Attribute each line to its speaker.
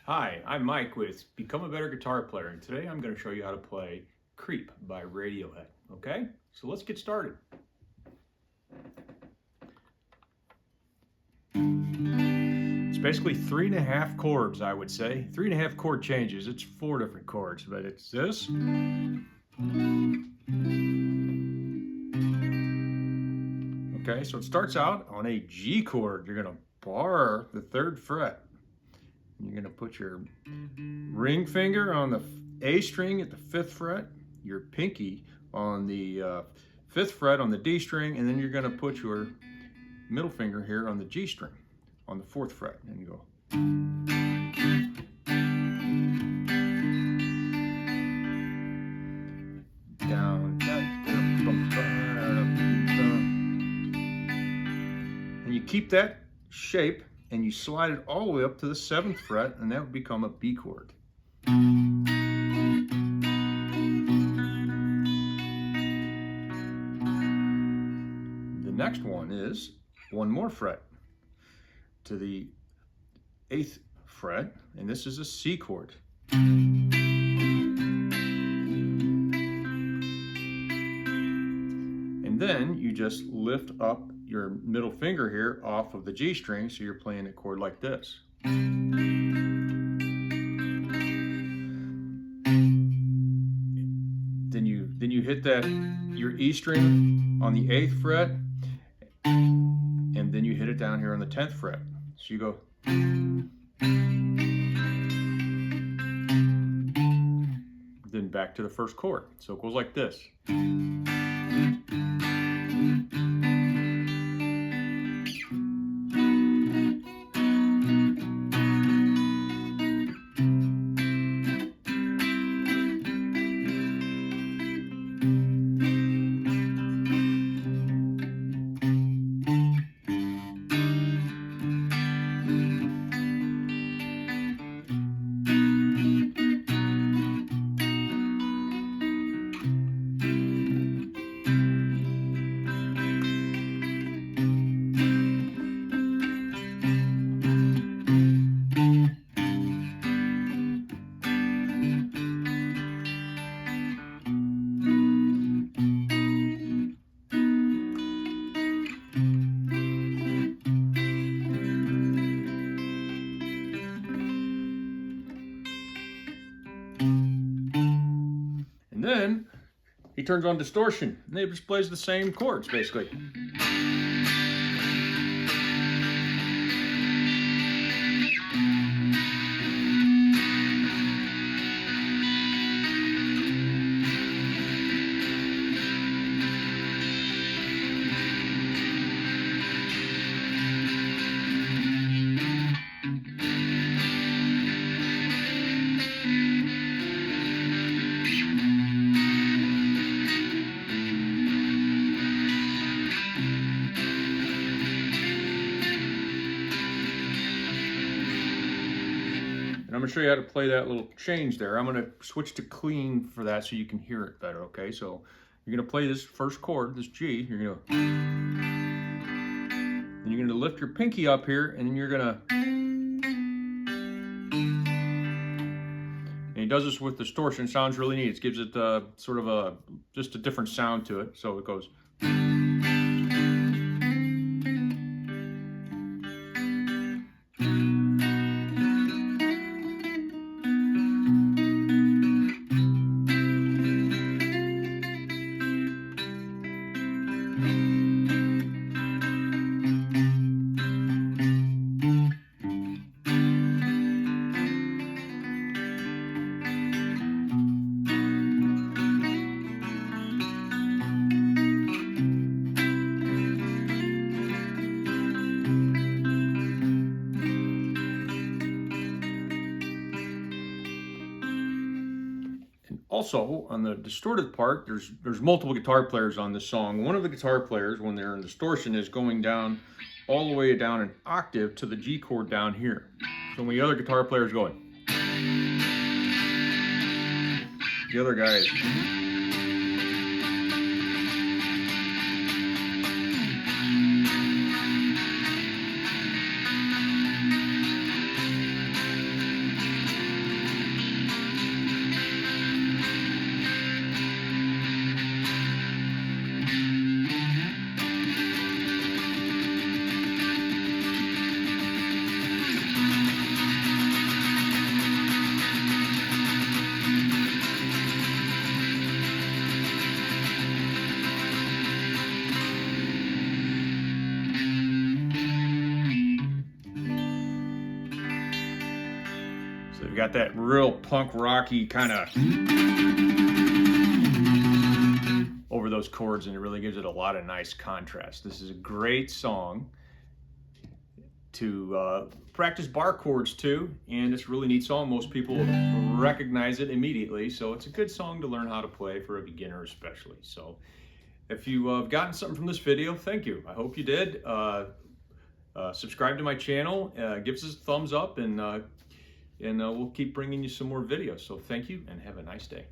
Speaker 1: Hi, I'm Mike with Become a Better Guitar Player, and today I'm going to show you how to play Creep by Radiohead. Okay, so let's get started. It's basically 3.5 chords, I would say. 3.5 chord changes. It's 4 different chords, but it's this. Okay, so it starts out on a G chord. You're going to bar the 3rd fret. You're going to put your ring finger on the A string at the 5th fret, your pinky on the 5th fret on the D string, and then you're going to put your middle finger here on the G string on the 4th fret, and you go. Down, and you keep that shape and you slide it all the way up to the 7th fret, and that would become a B chord. The next one is one more fret to the 8th fret, and this is a C chord. And then you just lift up your middle finger here off of the G string, so you're playing a chord like this. Then you hit that your E string on the 8th fret, and then you hit it down here on the 10th fret. So you go. Then back to the first chord. So it goes like this. And then he turns on distortion, and it just plays the same chords basically. And I'm going to show you how to play that little change there. I'm going to switch to clean for that so you can hear it better, okay? So you're going to play this first chord, this G. You're going to... And you're going to lift your pinky up here, and then you're going to... And he does this with distortion. Sounds really neat. It gives it sort of just a different sound to it. So it goes... Also, on the distorted part, there's multiple guitar players on this song. One of the guitar players, when they're in distortion, is going down all the way down an octave to the G chord down here. So when the other guitar player is going, the other guy is... So you've got that real punk rocky kind of over those chords, and it really gives it a lot of nice contrast. This is a great song to practice bar chords too, and it's a really neat song. Most people recognize it immediately, so it's a good song to learn how to play for a beginner especially. So if you've gotten something from this video, thank you. I hope you did. Subscribe to my channel, give us a thumbs up, and we'll keep bringing you some more videos. So thank you, and have a nice day.